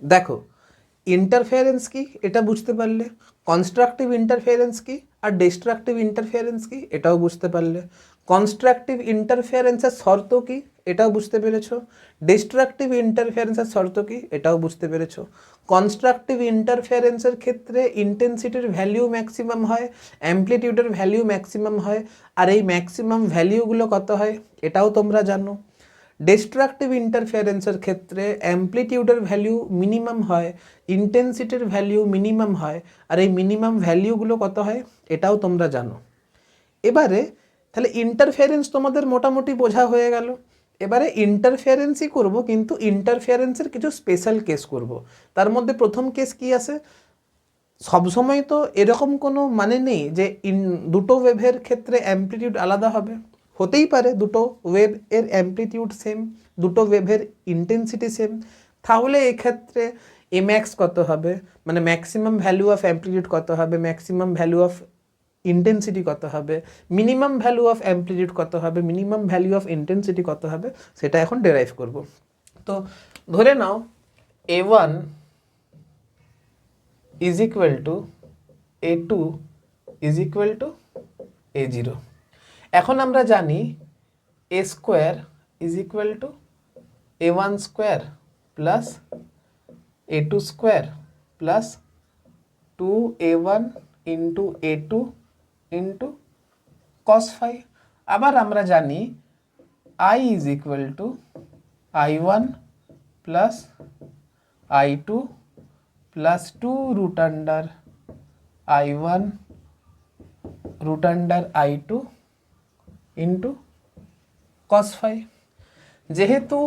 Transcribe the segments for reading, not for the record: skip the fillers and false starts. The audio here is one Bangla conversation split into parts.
দেখো ইন্টারফেরেন্স কি এটা বুঝতে পারলে, কনস্ট্রাকটিভ ইন্টারফেরেন্স কি আর ডিস্ট্রাকটিভ ইন্টারফেরেন্স কি এটাও বুঝতে পারলে, কনস্ট্রাকটিভ ইন্টারফেরেন্সের শর্ত কি এটাও বুঝতে পেরেছো, ডিস্ট্রাকটিভ ইন্টারফেরেন্সের শর্ত কি এটাও বুঝতে পেরেছো। কনস্ট্রাকটিভ ইন্টারফেরেন্সের ক্ষেত্রে ইন্টেন্সিটির ভ্যালিউ ম্যাক্সিমাম হয়, অ্যামপ্লিটিউডের ভ্যালিউ ম্যাক্সিমাম হয়, আর এই ম্যাক্সিমাম ভ্যালিউগুলো কত হয় এটাও তোমরা জানো। ডিস্ট্রাকটিভ ইন্টারফেরেন্সের ক্ষেত্রে অ্যামপ্লিটিউডের ভ্যালু মিনিমাম হয়, ইন্টেন্সিটির ভ্যালু মিনিমাম হয়, আর এই মিনিমাম ভ্যালিউগুলো কত হয় এটাও তোমরা জানো। এবারে তাহলে ইন্টারফেরেন্স তোমাদের মোটামুটি বোঝা হয়ে গেল। এবারে ইন্টারফেরেন্সই করব, কিন্তু ইন্টারফেরেন্সের কিছু স্পেশাল কেস করব। তার মধ্যে প্রথম কেস কি আছে, সবসময় তো এরকম কোনো মানে নেই যে দুটো ওয়েভের ক্ষেত্রে অ্যামপ্লিটিউড আলাদা হবে। হতেই পারে দুটো ওয়েভ এর অ্যামপ্লিটিউড সেম, দুটো ওয়েভের ইন্টেন্সিটি সেম, তাহলে এক্ষেত্রে এমএক্স কত হবে, মানে ম্যাক্সিমাম ভ্যালু অফ অ্যামপ্লিটিউড কত হবে, ম্যাক্সিমাম ভ্যালু অফ ইন্টেন্সিটি কত হবে, মিনিমাম ভ্যালু অফ অ্যামপ্লিটিউড কত হবে, মিনিমাম ভ্যালু অফ ইন্টেন্সিটি কত হবে, সেটা এখন ডেরাইভ করব। তো ধরে নাও A1 is equal to A2 is equal to A0। এখন আমরা জানি A square is equal to A1 square plus A2 square plus 2A1 into A2 into cos phi। আবার আমরা জানি I is equal to I1 plus I2 plus 2 root under I1 root under I2 into cos phi। যেহেতু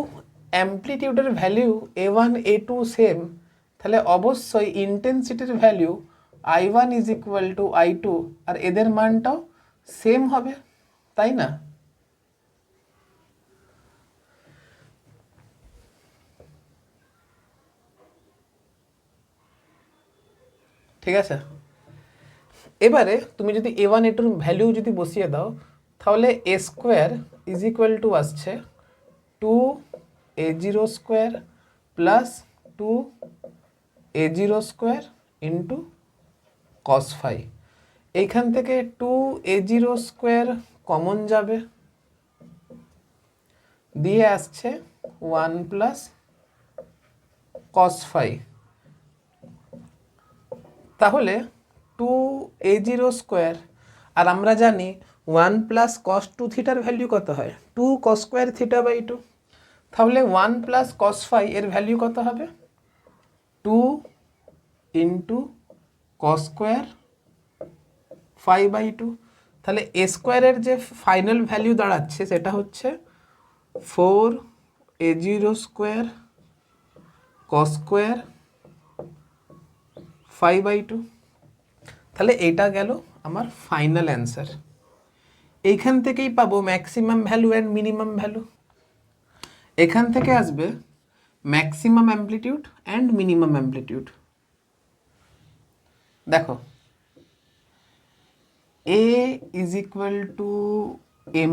অ্যামপ্লিটিউডের ভ্যালিউ A1 A2 সেম, তাহলে অবশ্যই ইন্টেন্সিটির value I1 is equal to I2 আর এদের মানটাও সেম হবে, তাই না? ঠিক আছে, এবারে তুমি যদি A1 A2 ভ্যালিউ যদি বসিয়ে দাও, তাহলে A square is equal two আসছে 2A0 square plus 2A0 square into cos phi। এইখান থেকে 2A0 স্কোয়ার কমন যাবে, দিয়ে আসছে 1 প্লাস cos phi। তাহলে 2A0 স্কোয়ার, আর আমরা জানি 1 প্লাস cos 2 থিটার ভ্যালু কত হয়, 2 cos স্কোয়ার থিটা বাই 2। তাহলে 1 প্লাস cos phi এর ভ্যালু কত হবে, 2 into cos square phi by 2। তাহলে এ স্কোয়ারের যে ফাইনাল ভ্যালু দাঁড়াচ্ছে সেটা হচ্ছে 4A0 square cos square phi by 2। তাহলে এইটা গেল আমার ফাইনাল অ্যান্সার। এইখান থেকেই পাবো maximum value and minimum value. এখান থেকে আসবে maximum amplitude and minimum amplitude. দেখো A is equal to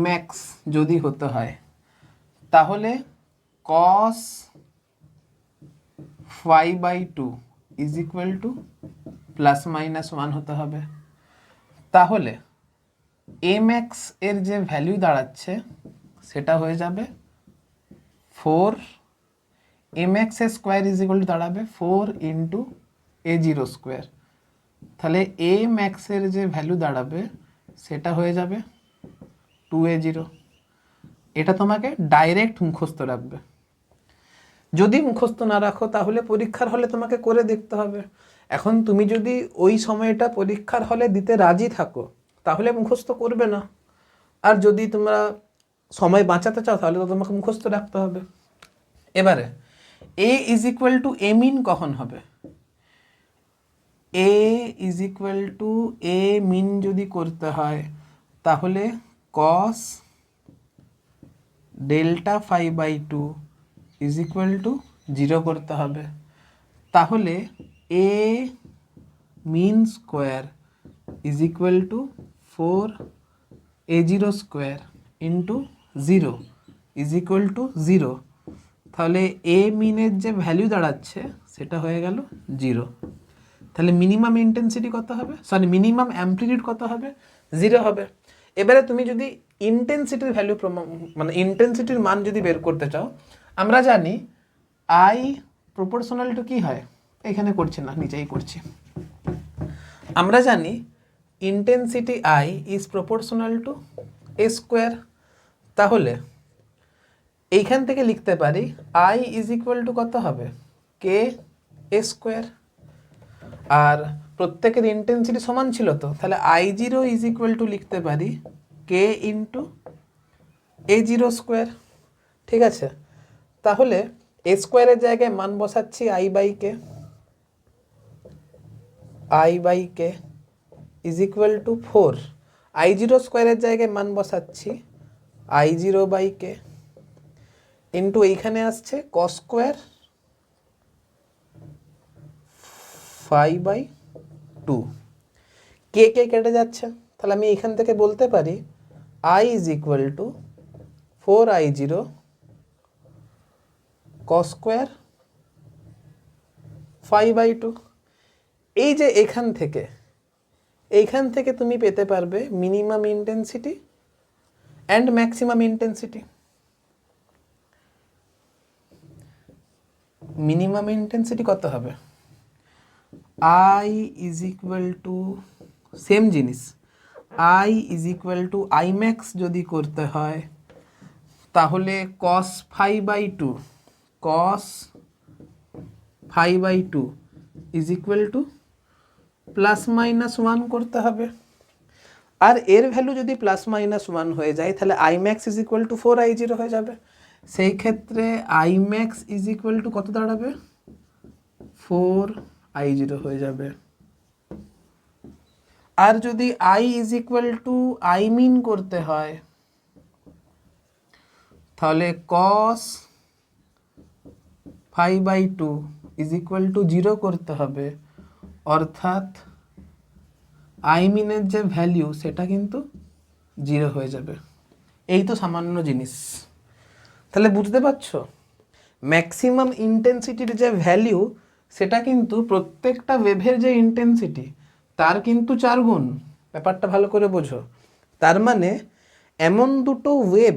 mx যদি হতে হয়, তাহলে cos phi by 2 is equal to plus minus 1 হতে হবে। তাহলে mx এর যে ভ্যালু দাঁড়াচ্ছে সেটা হয়ে যাবে 4, mx square is equal two দাঁড়াবে 4 ইন্টু A0 স্কোয়ার। তাহলে max এর যে ভ্যালু দাঁড়াবে সেটা হয়ে যাবে 2A0। এটা তোমাকে ডাইরেক্ট মুখস্থ রাখবে। যদি মুখস্থ না রাখো তাহলে পরীক্ষার হলে তোমাকে করে দেখতে হবে। এখন তুমি যদি ওই সময়টা পরীক্ষার হলে দিতে রাজি থাকো তাহলে মুখস্থ করবে না, আর যদি তোমরা সময় বাঁচাতে চাও তাহলে তো তোমাকে মুখস্থ রাখতে হবে। এবারে A is equal to A min কখন হবে, A is equal to A min যদি করতে হয় তাহলে cos delta phi by 2 is equal to 0 করতে হবে। তাহলে A min square is equal to 4A0 square into 0 is equal to 0। তাহলে এ মিনের যে ভ্যালু দাঁড়াচ্ছে সেটা হয়ে গেল 0। তাহলে মিনিমাম ইন্টেন্সিটি কত হবে, সরি মিনিমাম অ্যামপ্লিটিউড কত হবে, 0 হবে। এবারে তুমি যদি ইন্টেন্সিটির ভ্যালু মানে ইন্টেন্সিটির মান যদি বের করতে চাও, আমরা জানি আই প্রপোর্শনাল টু কি হয়, এখানে করছি না নিচেই করছি। আমরা জানি intensity I is proportional to A square. তাহলে এইখান থেকে লিখতে পারি আই ইজ ইকুয়াল টু কত হবে, কে এ স্কোয়ার। আর প্রত্যেকের ইন্টেন্সিটি সমান ছিল তো, তাহলে I zero is equal to লিখতে পারি K into A zero square. ঠিক আছে, তাহলে এ স্কোয়ারের জায়গায় মান বসাচ্ছি I by K is equal to 4। I zero স্কোয়ারের জায়গায় মান বসাচ্ছি I zero by K into এইখানে আসছে কস স্কোয়ার 5/2। কে কেটে যাচ্ছে, তাহলে আমি এখান থেকে বলতে পারি I is equal to 4I0 cos square 5/2। এই যে এইখান থেকে তুমি পেতে পারবে minimum intensity and maximum intensity. Minimum intensity কত হবে, I is equal to same জিনিস, I is equal to I max যদি করতে হয় তাহলে cos 5/2 ইজ ইকুয়াল টু +-1 করতে হবে। আর এর ভ্যালু যদি +-1 হয়ে যায় তাহলে I max is equal to 4I0 হয়ে যাবে। সেই ক্ষেত্রে I max is equal to কত দাঁড়াবে, 4I0 হয়ে যাবে। আর যদি I is equal to I min করতে হয় তাহলে cos 5/2 ইজ ইকুয়াল টু 0 করতে হবে, অর্থাৎ আই মিনের যে ভ্যালু সেটা কিন্তু 0 হয়ে যাবে। এই তো সামান্য জিনিস। তাহলে বুঝতে পারছো ম্যাক্সিমাম ইন্টেন্সিটির যে ভ্যালু সেটা কিন্তু প্রত্যেকটা ওয়েভের যে ইন্টেন্সিটি তার কিন্তু 4 গুণ। ব্যাপারটা ভালো করে বোঝো। তার মানে এমন দুটো ওয়েভ,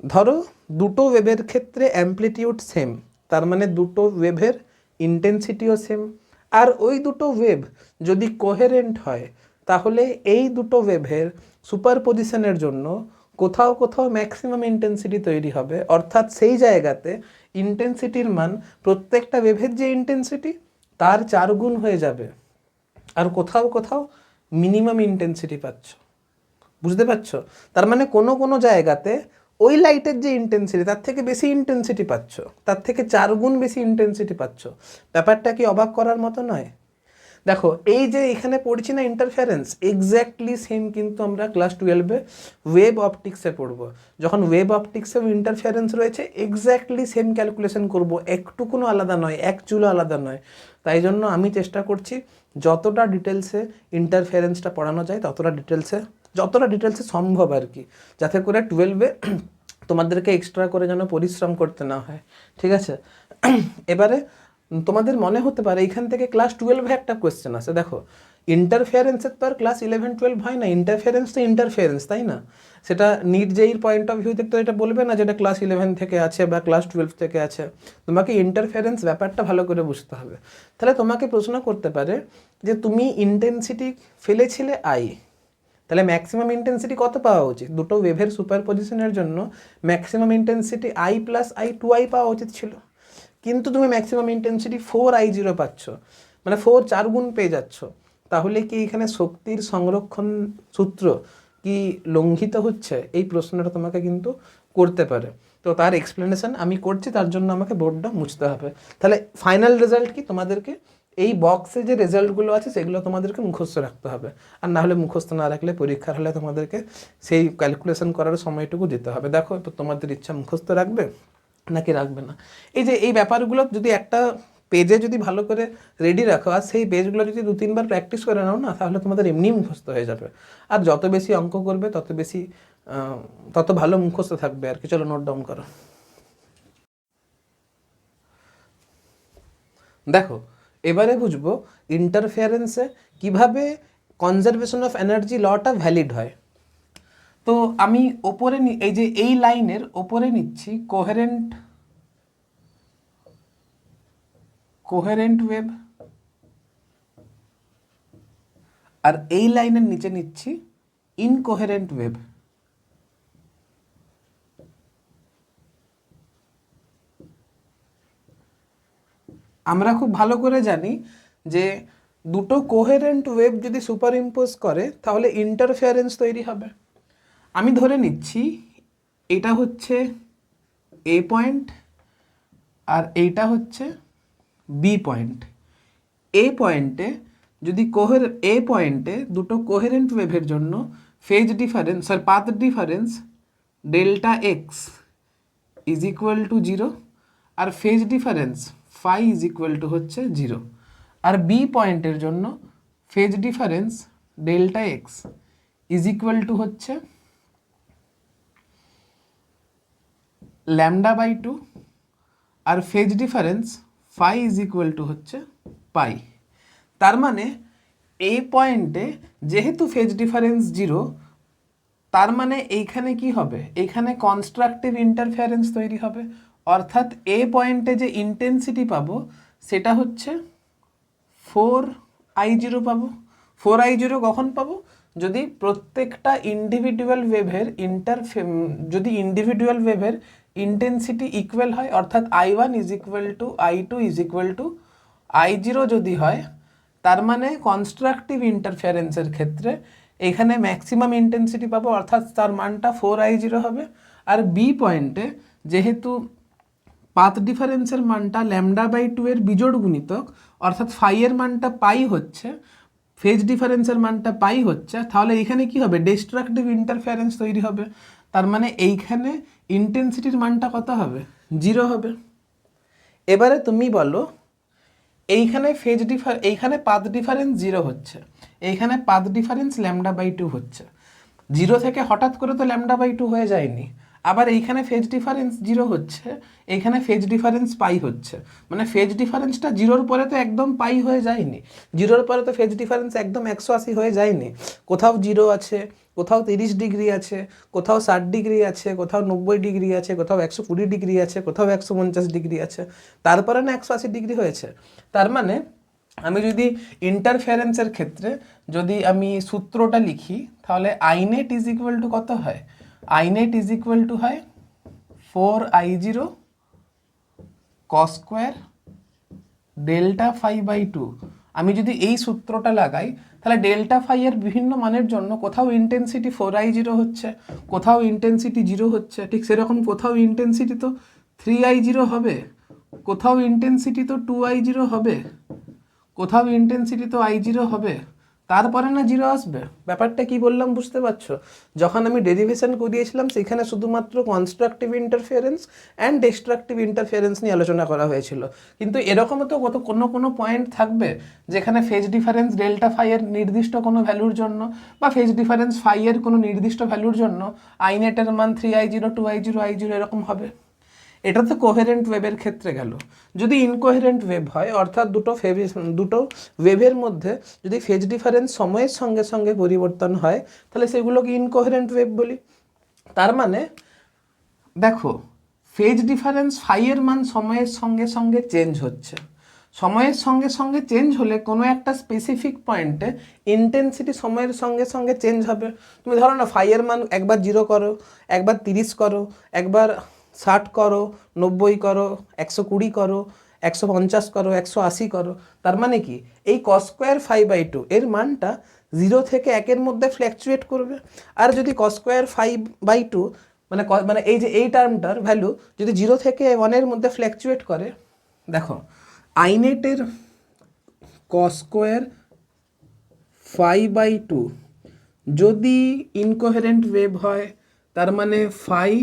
ধরো দুটো ওয়েভের ক্ষেত্রে অ্যামপ্লিটিউড সেম, তার মানে দুটো ওয়েভের ইন্টেন্সিটিও সেম। আর ওই দুটো ওয়েভ যদি কোহেরেন্ট হয় তাহলে এই দুটো ওয়েভের সুপারপজিশনের জন্য কোথাও কোথাও ম্যাক্সিমাম ইন্টেন্সিটি তৈরি হবে, অর্থাৎ সেই জায়গাতে ইন্টেন্সিটির মান প্রত্যেকটা ওয়েভের যে ইন্টেন্সিটি তার 4 গুণ হয়ে যাবে। আর কোথাও কোথাও মিনিমাম ইন্টেন্সিটি পাচ্ছ। বুঝতে পারছো? তার মানে কোনো কোনো জায়গাতে ওই লাইটের যে ইন্টেন্সিটি তার থেকে বেশি ইন্টেন্সিটি পাচ্ছ, তার থেকে 4 গুণ বেশি ইন্টেন্সিটি পাচ্ছ। ব্যাপারটা কি অবাক করার মতো নয়? দেখো এই যে এখানে পড়ছি না ইন্টারফারেন্স, এক্স্যাক্টলি সেম কিন্তু আমরা ক্লাস 12-এ ওয়েভ অপটিক্সে পড়বো। যখন ওয়েভ অপটিক্সেও ইন্টারফারেন্স রয়েছে এক্স্যাক্টলি সেম ক্যালকুলেশন করব, একটুকুনো আলাদা নয়, এক চুলো আলাদা নয়। তাই জন্য আমি চেষ্টা করছি যতটা ডিটেলসে ইন্টারফারেন্সটা পড়ানো যায় যতটা ডিটেলসে সম্ভব আর কি, যাতে করে 12-এ তোমাদেরকে এক্সট্রা করে যেন পরিশ্রম করতে না হয়। ঠিক আছে? এবারে তোমাদের মনে হতে পারে এইখান থেকে ক্লাস 12-এ একটা কোয়েশ্চেন আছে। দেখো ইন্টারফারেন্সের তো আর ক্লাস 11-12 হয় না, ইন্টারফারেন্স তো ইন্টারফারেন্স, তাই না? সেটা নিট জেইর পয়েন্ট অফ ভিউতে তো এটা বলবে না যেটা ক্লাস 11 থেকে আছে বা ক্লাস 12 থেকে আছে। তোমাকে ইন্টারফারেন্স ব্যাপারটা ভালো করে বুঝতে হবে। তাহলে তোমাকে প্রশ্ন করতে পারে যে তুমি ইন্টেন্সিটি ফেলেছিলে আই, তাহলে ম্যাক্সিমাম ইন্টেন্সিটি কত পাওয়া উচিত? দুটো ওয়েভের সুপারপজিশনের জন্য maximum intensity I plus I 2i পাওয়া উচিত ছিল, কিন্তু তুমি ম্যাক্সিমাম ইন্টেন্সিটি 4I0 পাচ্ছ, মানে 4 গুণ পেয়ে যাচ্ছ। তাহলে কি এখানে শক্তির সংরক্ষণ সূত্র কি লঙ্ঘিত হচ্ছে? এই প্রশ্নটা তোমাকে কিন্তু করতে পারে। তো তার এক্সপ্লেনেশন আমি করছি, তার জন্য আমাকে বোর্ডটা মুছতে হবে। তাহলে ফাইনাল রেজাল্ট কি? তোমাদেরকে এই বক্সে যে রেজাল্টগুলো আছে সেগুলো তোমাদেরকে মুখস্থ রাখতে হবে। আর না হলে মুখস্থ না রাখলে পরীক্ষার হলে তোমাদেরকে সেই ক্যালকুলেশন করার সময়টুকু দিতে হবে। দেখো তোমাদের ইচ্ছা মুখস্থ রাখবে নাকি রাখবে না। এই যে এই ব্যাপারগুলো যদি একটা পেজে যদি ভালো করে রেডি রাখো আর সেই পেজগুলো যদি 2-3 বার প্র্যাকটিস করে নাও না, তাহলে তোমাদের এমনি মুখস্থ হয়ে যাবে। আর যত বেশি অঙ্ক করবে তত ভালো মুখস্থ থাকবে আর কি। চলো নোট ডাউন করো। দেখো এবারে বুঝবো ইন্টারফেয়ারেন্সে কিভাবে কনজারভেশন অফ এনার্জি লটা ভ্যালিড হয়। তো আমি ওপরে এই যে এই লাইনের ওপরে নিচ্ছি কোহেরেন্ট ওয়েভ, আর এই লাইনের নিচে নিচ্ছি ইনকোহেরেন্ট ওয়েভ। আমরা খুব ভালো করে জানি যে দুটো কোহেরেন্ট ওয়েভ যদি সুপার ইম্পোজ করে তাহলে ইন্টারফেয়ারেন্স তৈরি হবে। আমি ধরে নিচ্ছি এটা হচ্ছে এ পয়েন্ট আর এইটা হচ্ছে বি পয়েন্ট। এ পয়েন্টে যদি এ পয়েন্টে দুটো কোহেরেন্ট ওয়েভের জন্য ফেজ ডিফারেন্স আর path difference delta x is equal to 0 আর phase difference phi is equal to হচ্ছে 0, আর বি পয়েন্টের জন্য phase difference delta x is equal to হচ্ছে λ/2 আর phase difference phi is equal to হচ্ছে পাই। তার মানে এই পয়েন্টে যেহেতু ফেজ ডিফারেন্স 0, তার মানে এইখানে কি হবে, এইখানে কনস্ট্রাকটিভ ইন্টারফেয়ারেন্স তৈরি হবে। অর্থাৎ এ পয়েন্টে যে ইন্টেন্সিটি পাবো সেটা হচ্ছে 4I0 পাবো। 4I0 কখন পাবো, যদি প্রত্যেকটা ইন্ডিভিজুয়াল ওয়েভের যদি ইন্ডিভিজুয়াল ওয়েভের ইন্টেন্সিটি ইকুয়াল হয়, অর্থাৎ I1 is equal to I2 is equal two I0 যদি হয়, তার মানে কনস্ট্রাকটিভ ইন্টারফেয়ারেন্সের ক্ষেত্রে এখানে ম্যাক্সিমাম ইন্টেন্সিটি পাবো, অর্থাৎ তার মানটা 4I0 হবে। আর বি পয়েন্টে যেহেতু পাথ ডিফারেন্সের মানটা λ/2 এর বিজোড় গুণিতক, অর্থাৎ ফাই এর মানটা পাই হচ্ছে, ফেজ ডিফারেন্সের মানটা পাই হচ্ছে, তাহলে এইখানে কি হবে, ডিস্ট্রাকটিভ ইন্টারফেয়ারেন্স তৈরি হবে। তার মানে এইখানে ইন্টেন্সিটির মানটা কত হবে, 0 হবে। এবারে তুমি বলো এইখানে এইখানে পাথ ডিফারেন্স 0 হচ্ছে, এইখানে পাথ ডিফারেন্স λ/2 হচ্ছে। 0 থেকে হঠাৎ করে তো λ/2 হয়ে যায়নি। আবার এইখানে ফেজ ডিফারেন্স 0 হচ্ছে, এইখানে ফেজ ডিফারেন্স পাই হচ্ছে, মানে ফেজ ডিফারেন্সটা 0-র পরে তো একদম পাই হয়ে যায়নি, 0-র পরে তো ফেজ ডিফারেন্স একদম 180 হয়ে যায়নি। কোথাও 0 আছে, কোথাও 30 ডিগ্রি আছে, কোথাও 60 ডিগ্রি আছে, কোথাও 90 ডিগ্রি আছে, কোথাও 120 ডিগ্রি আছে, কোথাও 150 ডিগ্রি আছে, তারপরে না 180 ডিগ্রি হয়েছে। তার মানে আমি যদি ইন্টারফেয়ারেন্সের ক্ষেত্রে যদি আমি সূত্রটা লিখি, তাহলে I net is equal to কত হয়, I net is equal two হয় 4I0 cos স্কোয়ার ডেল্টা φ/2। আমি যদি এই সূত্রটা লাগাই তাহলে ডেল্টা ফাই এর বিভিন্ন মানের জন্য কোথাও ইন্টেন্সিটি 4I0 হচ্ছে, কোথাও ইন্টেন্সিটি 0 হচ্ছে, ঠিক সেরকম কোথাও ইন্টেন্সিটি তো 3I0 হবে, কোথাও ইন্টেন্সিটি তো 2I0 হবে, কোথাও ইন্টেন্সিটি তো I0 হবে, তারপরে না 0 আসবে। ব্যাপারটা কি বললাম বুঝতে পারছো? যখন আমি ডেরিভেশন করিয়েছিলাম সেখানে শুধুমাত্র constructive interference and destructive interference নিয়ে আলোচনা করা হয়েছিল, কিন্তু এরকমও তো কোনো পয়েন্ট থাকবে যেখানে ফেজ ডিফারেন্স ডেল্টা ফাই এর নির্দিষ্ট কোনো ভ্যালুর জন্য বা ফেজ ডিফারেন্স ফাই এর কোনো নির্দিষ্ট ভ্যালুর জন্য I net এর মান 3I0 2I0 I0 এরকম হবে। এটা তো কোহেরেন্ট ওয়েভের ক্ষেত্রে গেল। যদি ইনকোহেরেন্ট ওয়েভ হয়, অর্থাৎ দুটো ওয়েভের মধ্যে যদি ফেজ ডিফারেন্স সময়ের সঙ্গে সঙ্গে পরিবর্তন হয়, তাহলে সেগুলোকে ইনকোহেরেন্ট ওয়েভ বলি। তার মানে দেখো ফেজ ডিফারেন্স ফাই এর মান সময়ের সঙ্গে সঙ্গে চেঞ্জ হচ্ছে, সময়ের সঙ্গে সঙ্গে চেঞ্জ হলে কোনো একটা স্পেসিফিক পয়েন্টে ইন্টেন্সিটি সময়ের সঙ্গে সঙ্গে চেঞ্জ হবে। তুমি ধরো না ফাই এর মান একবার 0 করো, একবার 30 করো, একবার 60 করো, 90 করো, 120 করো, 150 করো, 180 করো, তার মানে কি এই cos স্কোয়ার φ/2 এর মানটা 0 থেকে 1-এর মধ্যে ফ্ল্যাকচুয়েট করবে। আর যদি cos স্কোয়ার φ/2 মানে এই যে এই টার্মটার ভ্যালু যদি 0 থেকে 1-এর মধ্যে ফ্ল্যাকচুয়েট করে, দেখো I net এর cos স্কোয়ার φ/2 যদি ইনকোহেরেন্ট ওয়েভ হয়, তার মানে phi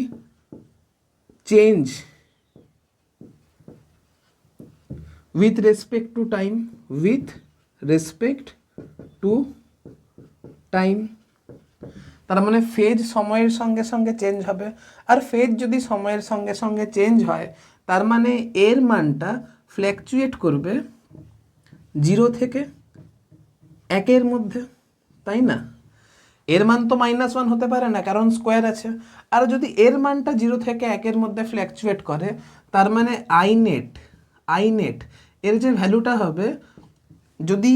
change with respect to time, তার মানে ফেজ সময়ের সঙ্গে সঙ্গে চেঞ্জ হবে। আর ফেজ যদি সময়ের সঙ্গে সঙ্গে চেঞ্জ হয়, তার মানে এর মানটা ফ্ল্যাকচুয়েট করবে 0 থেকে 1 মধ্যে, তাই না? এর মান তো -1 হতে পারে না, কারণ স্কোয়ার আছে। আর যদি এর মানটা 0 থেকে 1 মধ্যে ফ্ল্যাকচুয়েট করে, তার মানে আই নেট এর যে ভ্যালুটা হবে, যদি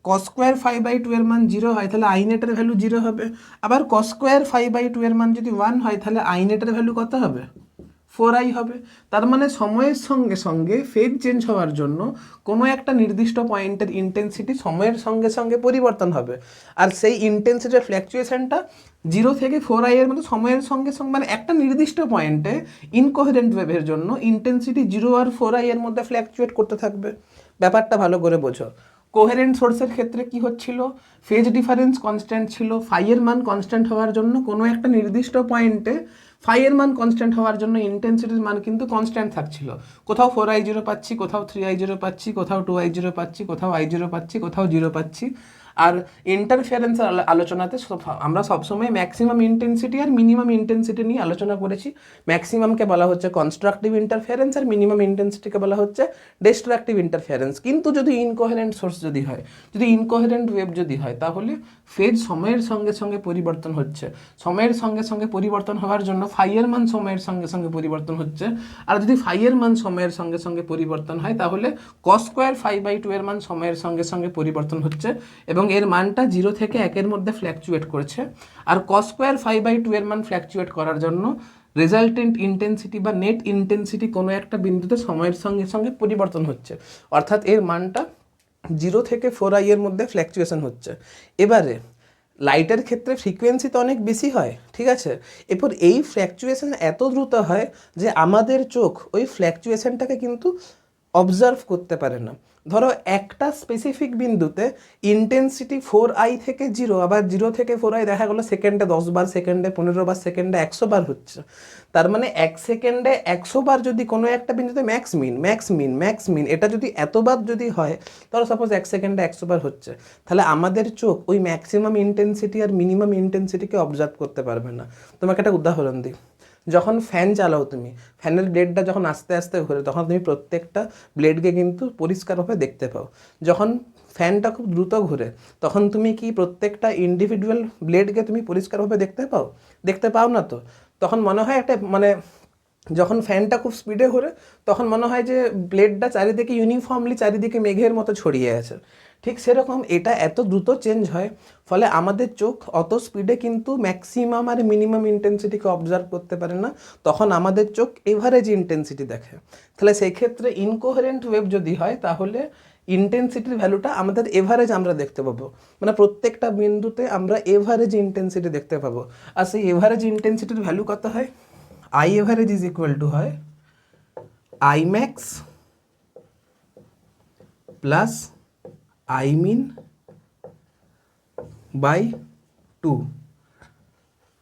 cos স্কোয়ার 5/2 এর মান 0 হয় তাহলে আই নেটের ভ্যালু 0 হবে। আবার cos স্কোয়ার 5/2 এর মান যদি 1 হয় তাহলে আই নেটের ভ্যালু কত হবে? 4i হবে। তার মানে সময়ের সঙ্গে সঙ্গে ফেজ চেঞ্জ হওয়ার জন্য কোনো একটা নির্দিষ্ট পয়েন্টের ইন্টেন্সিটি সময়ের সঙ্গে সঙ্গে পরিবর্তন হবে। আর সেই ইন্টেন্সিটির ফ্ল্যাকচুয়েশনটা 0 থেকে 4i এর মধ্যে সময়ের সঙ্গে সঙ্গে, মানে একটা নির্দিষ্ট পয়েন্টে ইনকোহেরেন্ট ওয়েভের জন্য ইন্টেন্সিটি 0 আর 4i এর মধ্যে ফ্ল্যাকচুয়েট করতে থাকবে। ব্যাপারটা ভালো করে বোঝো। কোহেরেন্ট সোর্সের ক্ষেত্রে কি হচ্ছিল? ফেজ ডিফারেন্স কনস্ট্যান্ট ছিল, ফাইয়ের মান কনস্ট্যান্ট হওয়ার জন্য কোনো একটা নির্দিষ্ট পয়েন্টে ফাইয়ের মান কনস্ট্যান্ট হওয়ার জন্য ইন্টেন্সিটির মান কিন্তু কনস্ট্যান্ট থাকছিল। কোথাও 4i0 পাচ্ছি, কোথাও 3i0 পাচ্ছি, কোথাও 2i0 পাচ্ছি, কোথাও i0 পাচ্ছি, কোথাও 0 পাচ্ছি। আর ইন্টারফারেন্সের আলোচনাতে আমরা সবসময় ম্যাক্সিমাম ইন্টেন্সিটি আর মিনিমাম ইন্টেন্সিটি নিয়ে আলোচনা করেছি। ম্যাক্সিমামকে বলা হচ্ছে কনস্ট্রাকটিভ ইন্টারফারেন্স আর মিনিমাম ইন্টেন্সিটিকে বলা হচ্ছে ডিস্ট্রাকটিভ ইন্টারফারেন্স। কিন্তু যদি ইনকোহেরেন্ট সোর্স যদি হয়, যদি ইনকোহেরেন্ট ওয়েভ যদি হয়, তাহলে ফেজ সময়ের সঙ্গে সঙ্গে পরিবর্তন হচ্ছে। সময়ের সঙ্গে সঙ্গে পরিবর্তন হওয়ার জন্য ফাইয়ের মান সময়ের সঙ্গে সঙ্গে পরিবর্তন হচ্ছে। আর যদি ফাইয়ের মান সময়ের সঙ্গে সঙ্গে পরিবর্তন হয়, তাহলে cos স্কোয়ার 5/2 এর মান সময়ের সঙ্গে সঙ্গে পরিবর্তন হচ্ছে এবং এর মানটা 0 থেকে 1 মধ্যে ফ্ল্যাকচুয়েট করছে। আর cos স্কোয়ার 5/2 এর মান ফ্ল্যাকচুয়েট করার জন্য রেজাল্টেন্ট ইন্টেন্সিটি বা নেট ইন্টেন্সিটি কোনো একটা বিন্দুতে সময়ের সঙ্গে সঙ্গে পরিবর্তন হচ্ছে, অর্থাৎ এর মানটা 0 থেকে 4i এর মধ্যে ফ্ল্যাকচুয়েশন হচ্ছে। এবারে লাইটের ক্ষেত্রে ফ্রিকোয়েন্সি তো অনেক বেশি হয়, ঠিক আছে? এরপর এই ফ্ল্যাকচুয়েশন এত দ্রুত হয় যে আমাদের চোখ ওই ফ্ল্যাকচুয়েশনটাকে কিন্তু অবজার্ভ করতে পারে না। ধরো একটা স্পেসিফিক বিন্দুতে ইন্টেন্সিটি 4i থেকে 0, আবার 0 থেকে 4i দেখা গেলো সেকেন্ডে 10 বার, সেকেন্ডে 15 বার, সেকেন্ডে 100 বার হচ্ছে। তার মানে 1 সেকেন্ডে 100 বার যদি কোনো একটা বিন্দুতে ম্যাক্স মিন এটা যদি এতবার যদি হয়, তাহলে সাপোজ 1 সেকেন্ডে 100 বার হচ্ছে, তাহলে আমাদের চোখ ওই ম্যাক্সিমাম ইন্টেন্সিটি আর মিনিমাম ইন্টেন্সিটিকে অবজার্ভ করতে পারবে না। তোমাকে একটা উদাহরণ দিই। যখন ফ্যান চালাও তুমি, ফ্যানের ব্লেডটা যখন আস্তে আস্তে ঘোরে, তখন তুমি প্রত্যেকটা ব্লেডকে কিন্তু পরিষ্কারভাবে দেখতে পাও। যখন ফ্যানটা খুব দ্রুত ঘোরে, তখন তুমি কি প্রত্যেকটা ইন্ডিভিজুয়াল ব্লেডকে তুমি পরিষ্কারভাবে দেখতে পাও না তো? তখন মনে হয় একটা, মানে যখন ফ্যানটা খুব স্পিডে ঘোরে, তখন মনে হয় যে ব্লেডটা চারিদিকে ইউনিফর্মলি চারিদিকে মেঘের মতো ছড়িয়ে আছে। ঠিক সেরকম এটা এত দ্রুত চেঞ্জ হয়, ফলে আমাদের চোখ অত স্পিডে কিন্তু ম্যাক্সিমাম আর মিনিমাম ইন্টেন্সিটিকে অবজার্ভ করতে পারে না। তখন আমাদের চোখ এভারেজ ইন্টেন্সিটি দেখে। তাহলে সেই ক্ষেত্রে ইনকোহেরেন্ট ওয়েভ যদি হয়, তাহলে ইন্টেন্সিটির ভ্যালুটা আমাদের এভারেজ আমরা দেখতে পাবো, মানে প্রত্যেকটা বিন্দুতে আমরা এভারেজ ইন্টেন্সিটি দেখতে পাবো। আর সেই এভারেজ ইন্টেন্সিটির ভ্যালু কত হয়? I average is equal to হয় I max plus I min by 2,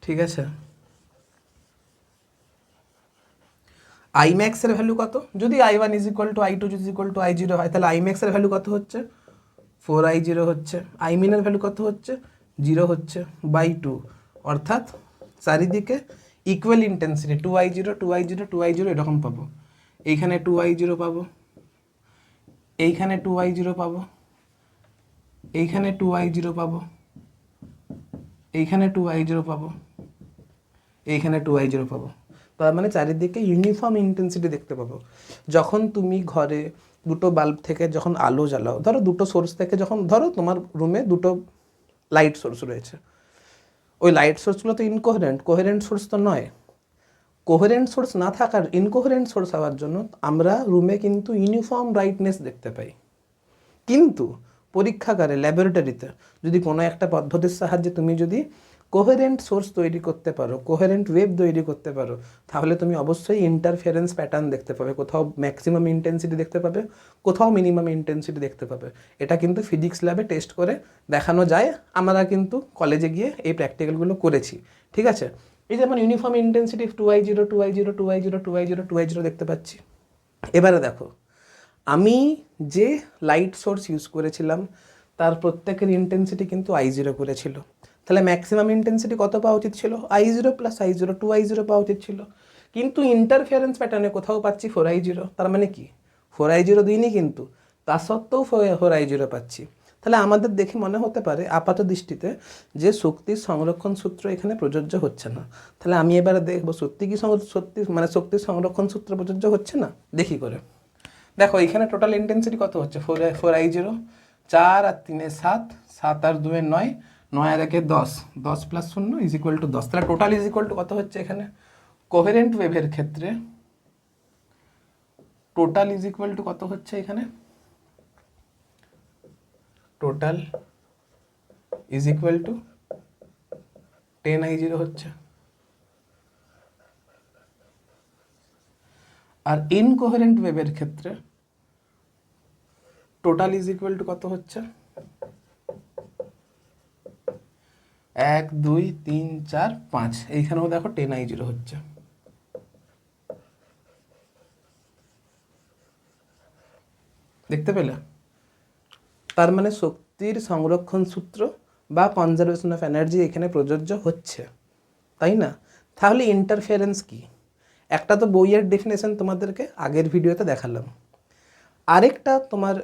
ঠিক আছে? I max এর ভ্যালু কত? যদি I1 is equal to I2 is equal to I0 হয়, তাহলে I max এর ভ্যালু কত হচ্ছে? 4I0 হচ্ছে। I min এর ভ্যালু কত হচ্ছে? 0 হচ্ছে বাই 2, অর্থাৎ চারিদিকে ইকুয়াল ইন্টেন্সিটি 2i0 এরকম পাবো। এইখানে 2i0 পাবো, এইখানে 2i0 পাবো, এইখানে 2i0 পাবো, এইখানে 2i0 পাবো, এইখানে 2i0 পাবো। তার মানে চারিদিকে ইউনিফর্ম ইন্টেন্সিটি দেখতে পাবো। যখন তুমি ঘরে দুটো বাল্ব থেকে যখন আলো জ্বালাও, ধরো দুটো সোর্স থেকে, যখন ধরো তোমার রুমে দুটো লাইট সোর্স রয়েছে, ওই লাইট সোর্সগুলো তো কোহেরেন্ট সোর্স তো নয়। কোহেরেন্ট সোর্স না থাকার, ইনকোহেরেন্ট সোর্স হওয়ার জন্য আমরা রুমে কিন্তু ইউনিফর্ম ব্রাইটনেস দেখতে পাই। কিন্তু পরীক্ষাগারে, ল্যাবরেটরিতে যদি কোনো একটা পদ্ধতির সাহায্যে তুমি যদি কোহেরেন্ট সোর্স তৈরি করতে পারো, কোহেরেন্ট ওয়েভ তৈরি করতে পারো, তাহলে তুমি অবশ্যই ইন্টারফারেন্স প্যাটার্ন দেখতে পাবে। কোথাও ম্যাক্সিমাম ইন্টেন্সিটি দেখতে পাবে, কোথাও মিনিমাম ইন্টেন্সিটি দেখতে পাবে। এটা কিন্তু ফিজিক্স ল্যাবে টেস্ট করে দেখানো যায়। আমরা কিন্তু কলেজে গিয়ে এই প্র্যাকটিক্যালগুলো করেছি, ঠিক আছে? এই যেমন ইউনিফর্ম ইন্টেন্সিটি 2i0 দেখতে পাচ্ছি। এবারে দেখো, আমি যে লাইট সোর্স ইউজ করেছিলাম তার প্রত্যেকের ইন্টেন্সিটি কিন্তু I0 করেছিল। তাহলে ম্যাক্সিমাম ইন্টেন্সিটি কত পাওয়া উচিত ছিল? I0 প্লাস I0, 2i0 পাওয়া উচিত ছিল। কিন্তু ইন্টারফারেন্স প্যাটার্নে কোথাও পাচ্ছি 4i0। তার মানে কি? 4i0 দিইনি, কিন্তু তা সত্ত্বেও 4i0 পাচ্ছি। তাহলে আমাদের দেখে মনে হতে পারে আপাত দৃষ্টিতে যে শক্তির সংরক্ষণ সূত্র এখানে প্রযোজ্য হচ্ছে না। তাহলে আমি এবারে দেখবো সত্যি কি সত্যি মানে শক্তির সংরক্ষণ সূত্র প্রযোজ্য হচ্ছে না, দেখি করে। দেখো এখানে টোটাল ইন্টেন্সিটি কত হচ্ছে, 4i0, 4 আর 3 7, 7 আর 2 9, 9 আর 1 10, 10 + 0 = 10। তাহলে টোটাল কত হচ্ছে এখানে কোহেরেন্ট ওয়েভের ক্ষেত্রে, টোটাল কত হচ্ছে এখানে, টোটাল 10i0 হচ্ছে। আর ইনকোহেরেন্ট ওয়েভের ক্ষেত্রে টোটাল কত হচ্ছে, 1 2 3 4 5, এইখানেও দেখো 10i0 হচ্ছে। দেখতে পেলে? তার মানে শক্তির সংরক্ষণ সূত্র বা কনজারভেশন অফ এনার্জি এখানে প্রযোজ্য হচ্ছে, তাই না? তাহলে ইন্টারফারেন্স কি? একটা তো বইয়ের ডেফিনেশন তোমাদেরকে আগের ভিডিওতে দেখালাম, আরেকটা তোমার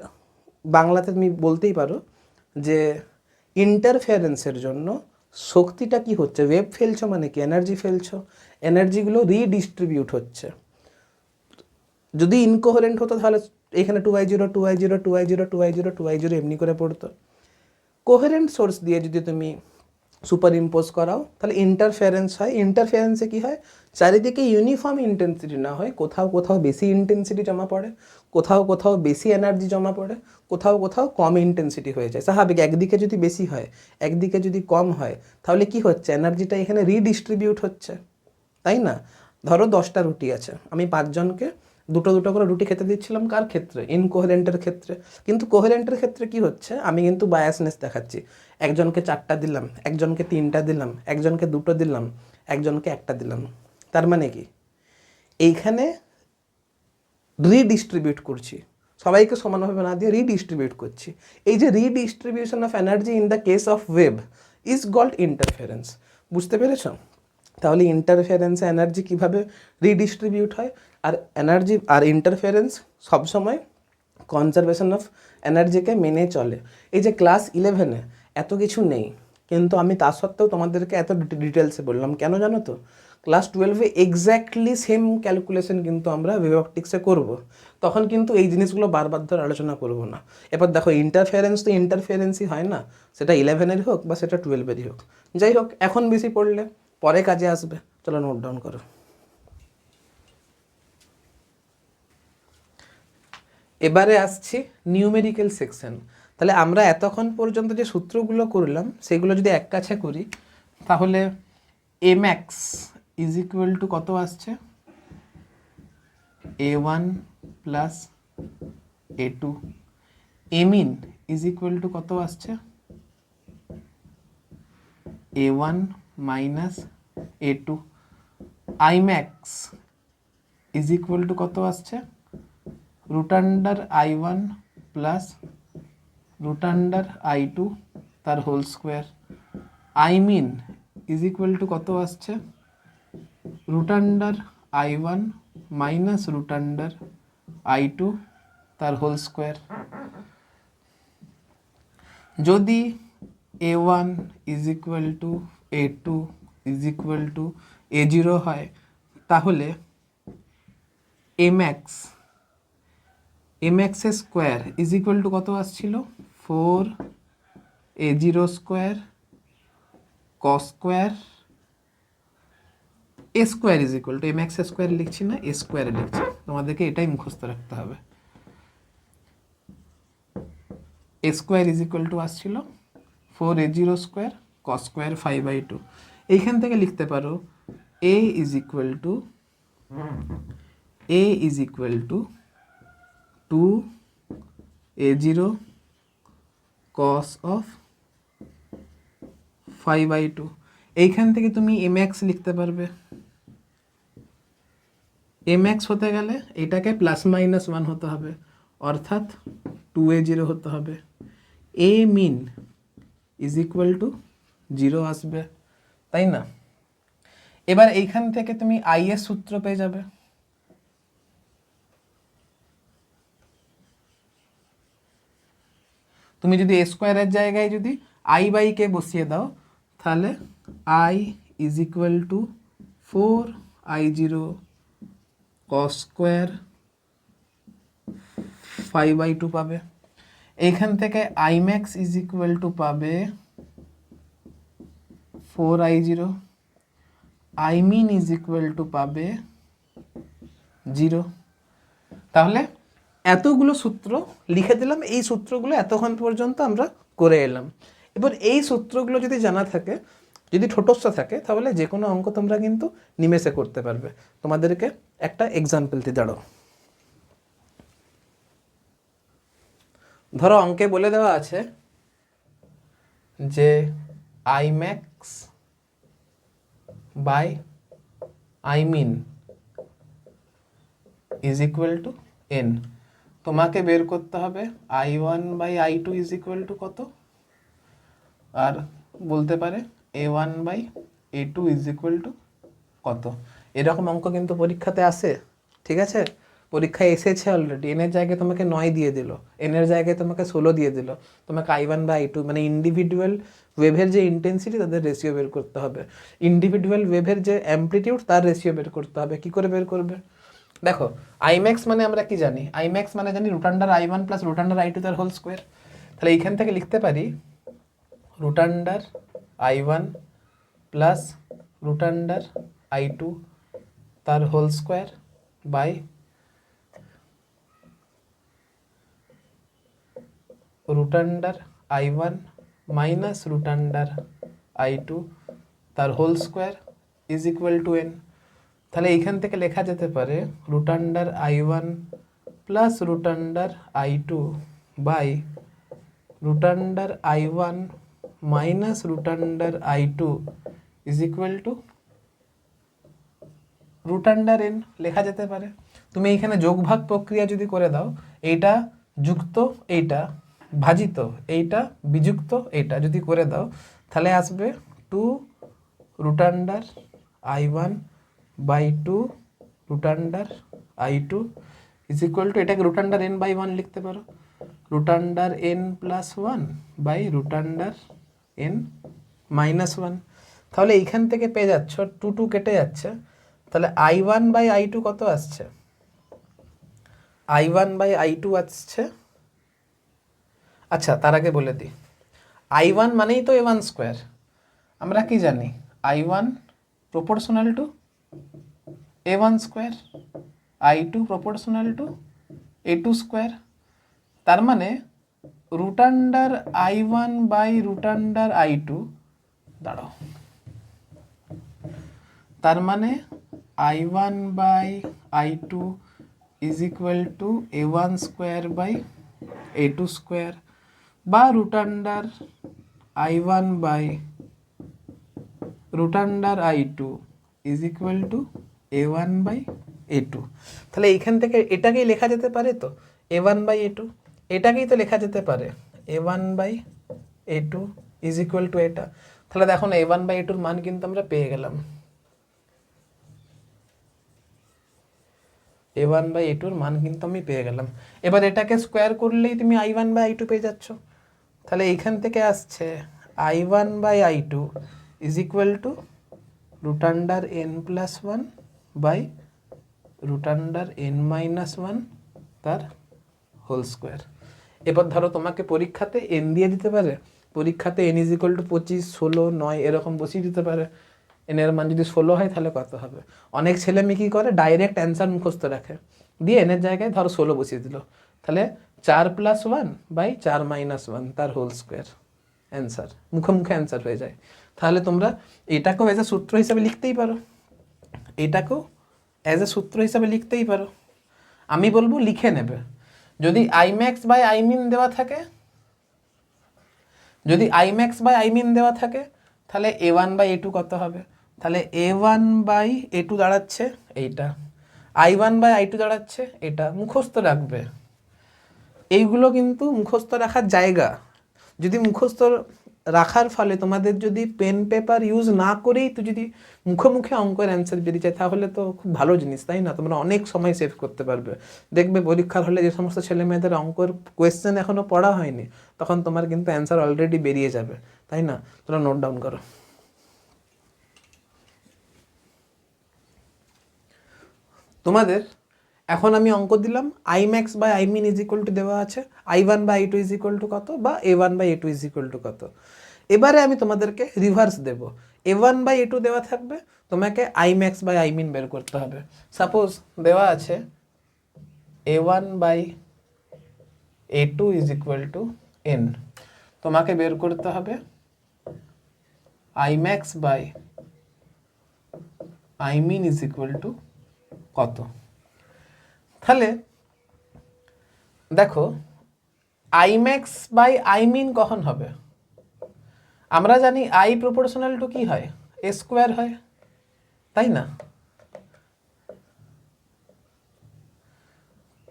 বাংলাতে তুমি বলতেই পারো যে ইন্টারফারেন্সের জন্য শক্তিটা কি হচ্ছে, ওয়েভ ফেলছো মানে কি, এনার্জি ফেলছো, এনার্জিগুলো রিডিস্ট্রিবিউট হচ্ছে। যদি ইনকোহারেন্ট হতো তাহলে এখানে 2i0 2i0 2i0 2i0 2i0 এমনি করে পড়তো। কোহেরেন্ট সোর্স দিয়ে যদি তুমি সুপার ইম্পোজ করাও তাহলে ইন্টারফারেন্স হয়। ইন্টারফারেন্সে কী হয়, চারিদিকে ইউনিফর্ম ইন্টেন্সিটি না হয়, কোথাও কোথাও বেশি ইন্টেন্সিটি জমা পড়ে, কোথাও কোথাও বেশি এনার্জি জমা পড়ে, কোথাও কোথাও কম ইন্টেন্সিটি হয়ে যায়। স্বাভাবিক, একদিকে যদি বেশি হয় একদিকে যদি কম হয় তাহলে কি হচ্ছে, এনার্জিটা এখানে রিডিস্ট্রিবিউট হচ্ছে, তাই না? ধরো 10টা রুটি আছে, আমি 5 জনকে দুটো দুটো করে রুটি খেতে দিচ্ছিলাম, কার ক্ষেত্রে, ইনকোহেরেন্টের ক্ষেত্রে। কিন্তু কোহেরেন্টের ক্ষেত্রে কি হচ্ছে, আমি কিন্তু বায়াসনেস দেখাচ্ছি, একজনকে 4টা দিলাম, একজনকে 3টা দিলাম, একজনকে 2টো দিলাম, একজনকে 1টা দিলাম। তার মানে কি, এইখানে রিডিস্ট্রিবিউট করছি, সবাইকে সমানভাবে না দিয়ে রিডিস্ট্রিবিউট করছি। এই যে redistribution of energy in the case of wave is called interference. বুঝতে পেরেছ? তাহলে ইন্টারফারেন্সে এনার্জি কীভাবে রিডিস্ট্রিবিউট হয়, আর এনার্জি আর ইন্টারফারেন্স সবসময় কনজারভেশন অফ এনার্জিকে মেনে চলে। এই যে ক্লাস 11-এ এত কিছু নেই, কিন্তু আমি তা সত্ত্বেও তোমাদেরকে এত ডিটেলসে বললাম কেন জানো তো, ক্লাস 12-এ এক্স্যাক্টলি সেম ক্যালকুলেশন কিন্তু আমরা ওয়েভ অপটিক্সে করবো, তখন কিন্তু এই জিনিসগুলো বারবার ধরে আলোচনা করবো না। এবার দেখো ইন্টারফারেন্স তো ইন্টারফারেন্সই হয় না, সেটা 11-এর হোক বা সেটা 12-এরই হোক। যাই হোক, এখন বেশি পড়লে পরে কাজে আসবে। চলো নোট ডাউন করো। এবারে আসছি নিউমেরিক্যাল সেকশন। তাহলে আমরা এতক্ষণ পর্যন্ত যে সূত্রগুলো করলাম সেগুলো যদি এক কাছে করি তাহলে এম্যাক্স ইজ ইকুয়াল টু কত আসছে, A1 plus A2। A min is equal to কত আসছে, A1 minus A2। I max is equal to কত আসছে, √I1 প্লাস √I2 তার whole square. I min is equal to কত আসছে, √I1 মাইনাস √I2 তার হোল স্কোয়ার। যদি A1 is equal to A2 is equal to A0 হয় তাহলে এম্যাক্সের স্কোয়ার ইজ ইকুয়াল টু কত আসছিল, 4A0 square cos square A square is equal to, A max square লিখছি না, এ স্কোয়ার লিখছি, তোমাদেরকে এটাই মুখস্থ রাখতে হবে। এ স্কোয়ার ইজ ইকুয়াল টু আসছিল 4A0 স্কোয়ার কস স্কোয়ার 5/2। এইখান থেকে লিখতে পারো A is equal to 2A0 cos of 5/2। এইখান থেকে তুমি এমএক্স লিখতে পারবে, এমএক্স হতে গেলে এটাকে +-1 হতে হবে, অর্থাৎ 2A0 হতে হবে। এ মিন ইজ ইকুয়াল টু 0 আসবে, তাই না? এবার এইখান থেকে তুমি আই এর সূত্র পেয়ে যাবে। তুমি যদি এ স্কোয়ারের জায়গায় যদি আই বাই কে বসিয়ে দাও তাহলে I is equal to 4I0 cos square 5/2 পাবে। এইখান থেকে I max is equal to পাবে 4I0, I min is equal to পাবে 0। তাহলে এতগুলো সূত্র লিখে দিলাম, এই সূত্রগুলো এতক্ষণ পর্যন্ত আমরা করে এলাম। এবার এই সূত্রগুলো যদি জানা থাকে, যদি ঠোঁটস্থ থাকে, তাহলে যে কোনো অঙ্ক তোমরা কিন্তু নিমেষে করতে পারবে। তোমাদেরকে একটা এক্সাম্পল দিয়ে দাঁড়ো। ধরো অঙ্কে বলে দেওয়া আছে যে I max by I min is equal to N. তোমাকে বের করতে হবে I1 by I2 is equal to কত, আর বলতে পারে A1 by A2 is equal to কত। এরকম অঙ্ক কিন্তু পরীক্ষাতে আসে, ঠিক আছে? পরীক্ষায় এসেছে অলরেডি। এনের জায়গায় তোমাকে 9 দিয়ে দিল, এনের জায়গায় তোমাকে 16 দিয়ে দিল। তোমাকে I1 বা I2 মানে ইন্ডিভিজুয়াল ওয়েভের যে ইন্টেন্সিটি তাদের রেশিও বের করতে হবে, ইন্ডিভিজুয়াল ওয়েভের যে অ্যাম্পলিটিউড তার রেশিও বের করতে হবে। কি করে বের করবে? দেখো আইম্যাক্স মানে আমরা কি জানি? আইম্যাক্স মানে জানি root under I1 plus root under I2 তার হোল স্কোয়ার। তাহলে এইখান থেকে লিখতে পারি root under I1 plus root under I2 তার whole square by root under I1 minus root under I2 তার whole square is equal to N. তাহলে এইখান থেকে লেখা যেতে পারে root under I1 plus root under I2 by root under I1 minus root under I2 is equal to root under N লেখা যেতে পারে। তুমি এইখানে যোগভাগ প্রক্রিয়া যদি করে দাও, এইটা যুক্ত এইটা ভাজিত এইটা বিযুক্ত এইটা যদি করে দাও, তাহলে আসবে 2 root under I1 by 2 root under I2 is equal to, এটাকে রুট আন্ডার এন বাই 1 লিখতে পারো, root under N plus 1 by root under N minus 1। তাহলে এইখান থেকে পেয়ে যাচ্ছ 2 2 কেটে যাচ্ছে, তাহলে I1 বাই I2 কত আসছে? I1 বাই I2 আসছে, আচ্ছা তার আগে বলে দিই I1 মানেই তো A1 স্কোয়ার। আমরা কি জানি? I1 proportional to A1 square, I2 proportional to A2 square. তার মানে root under I1 by root under I2, দাঁড়াও, তার মানে I1 by I2 is equal to A1 square by A2 square, বা root under I1 by root under I2 is equal to A1 by A2। তাহলে এইখান থেকে এটাকেই লেখা যেতে পারে তো A1 বাই A2, এটাকেই তো লেখা যেতে পারে A1 by A2 is equal two এটা। তাহলে দেখো না A1 বাই A2 মান কিন্তু আমরা পেয়ে গেলাম, A1 বাই A2 মান কিন্তু আমি পেয়ে গেলাম। এবার এটাকে স্কোয়ার করলেই তুমি I1 বাই I2 পেয়ে যাচ্ছ। তাহলে এইখান থেকে আসছে I1 by I2 is equal to root under N plus 1 by root under N minus 1 তার হোল স্কোয়ার। এবার ধরো তোমাকে পরীক্ষাতে এন দিয়ে দিতে পারে, পরীক্ষাতে এন ইজ ইকুয়াল টু 25, 16, 9 এরকম বসিয়ে দিতে পারে। এনের মান যদি 16 হয় তাহলে কত হবে? অনেক ছেলে মেয়ে কী করে ডাইরেক্ট অ্যান্সার মুখস্থ রাখে, দিয়ে এনের জায়গায় ধরো 16 বসিয়ে দিল, তাহলে 4 প্লাস 1 বাই 4 মাইনাস 1 তার হোল স্কোয়ার অ্যান্সার, মুখে মুখে অ্যান্সার হয়ে যায়। তাহলে তোমরা এটাকেও অ্যাজ এ সূত্র হিসাবে লিখতেই পারো, এটাকেও অ্যাজ এ সূত্র হিসাবে লিখতেই পারো। আমি বলবো লিখে নেবে। যদি আইম্যাক্স বাই আইমিন দেওয়া থাকে, যদি আইম্যাক্স বাই আইমিন দেওয়া থাকে, তাহলে A1 বাই A2 কত হবে? তাহলে A1 বাই A2 দাঁড়াচ্ছে এইটা, I1 বাই I2 দাঁড়াচ্ছে এটা, মুখস্থ রাখবে। এইগুলো কিন্তু মুখস্থ রাখার জায়গা। যদি মুখস্থ রাখার ফলে তোমাদের যদি পেন পেপার ইউজ না করেই তো যদি মুখে মুখে অঙ্কের অ্যান্সার বেরিয়ে যায় তাহলে তো খুব ভালো জিনিস, তাই না? তোমরা অনেক সময় সেভ করতে পারবে। দেখবে পরীক্ষার হলে যে সমস্ত ছেলে মেয়েদের অঙ্কের কোয়েশ্চেন এখনও পড়া হয়নি, তখন তোমার কিন্তু অ্যান্সার অলরেডি বেরিয়ে যাবে, তাই না? তোমরা নোট ডাউন করো। তোমাদের এখন আমি অঙ্ক দিলাম, I max by I min is equal to দেওয়া আছে, I1 by I2 is equal to কত, বা A1 by A2 is equal to কত। এবারে আমি তোমাদেরকে reverse Dev, A1 by A2 দেওয়া থাকবে, তোমাকে I max by I min বের করতে হবে। সাপোজ দেওয়া আছে A1 by A2 is equal to N, তোমাকে বের করতে হবে I max by I min is equal to কত। তাহলে দেখো I max by I min কখন হবে? আমরা জানি আই প্রপোর্শনাল টু কি হয়, এ স্কোয়ার হয়, তাই না?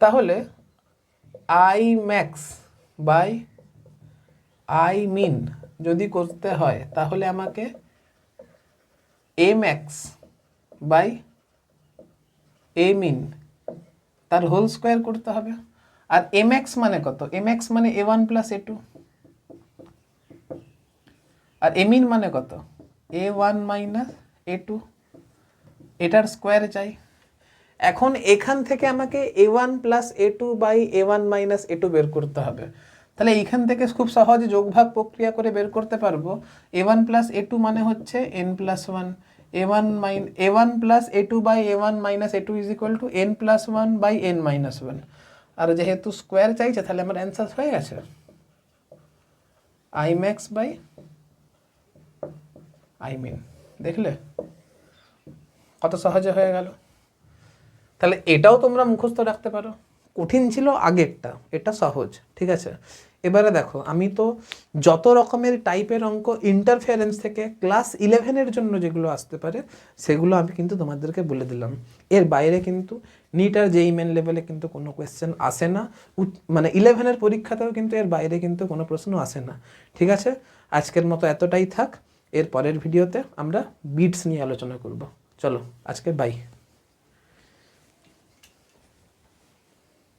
তাহলে I max by I min যদি করতে হয় তাহলে আমাকে এ ম্যাক্স বাই এ মিন তার হোল স্কোয়ার করতে হবে। আর এম এক্স মানে কত? এম এক্স মানে A1 প্লাস A2, আর এমিন মানে কত? A1 মাইনাস A2, এটার স্কোয়ার চাই। এখন এখান থেকে আমাকে A1 plus A2 by A1 minus A2 বের করতে হবে। তাহলে এইখান থেকে খুব সহজে যোগভাগ প্রক্রিয়া করে বের করতে পারবো। A1 প্লাস A2 মানে হচ্ছে N plus 1, A1 plus A2 by A1 minus A2 is equal to N plus 1 by N minus 1। আর যেহেতু স্কোয়ার চাইছে তাহলে আমার অ্যান্সার হয়ে গেছে I max by I min. দেখলে কত সহজে হয়ে গেল? তাহলে এটাও তোমরা মুখস্থ রাখতে পারো। কঠিন ছিল আগেরটা, এটা সহজ, ঠিক আছে? এবারে দেখো আমি তো যত রকমের টাইপের অঙ্ক ইন্টারফারেন্স থেকে ক্লাস 11-এর জন্য যেগুলো আসতে পারে সেগুলো আমি কিন্তু তোমাদেরকে বলে দিলাম। এর বাইরে কিন্তু নিট আর JEE মেন লেভেলে কিন্তু কোনো কোয়েশ্চেন আসে না, মানে 11-এর পরীক্ষাতেও কিন্তু এর বাইরে কিন্তু কোনো প্রশ্ন আসে না, ঠিক আছে? আজকের মতো এতটাই থাক, এর পরের ভিডিওতে আমরা বিটস নিয়ে আলোচনা করব। চলো আজকে বাই।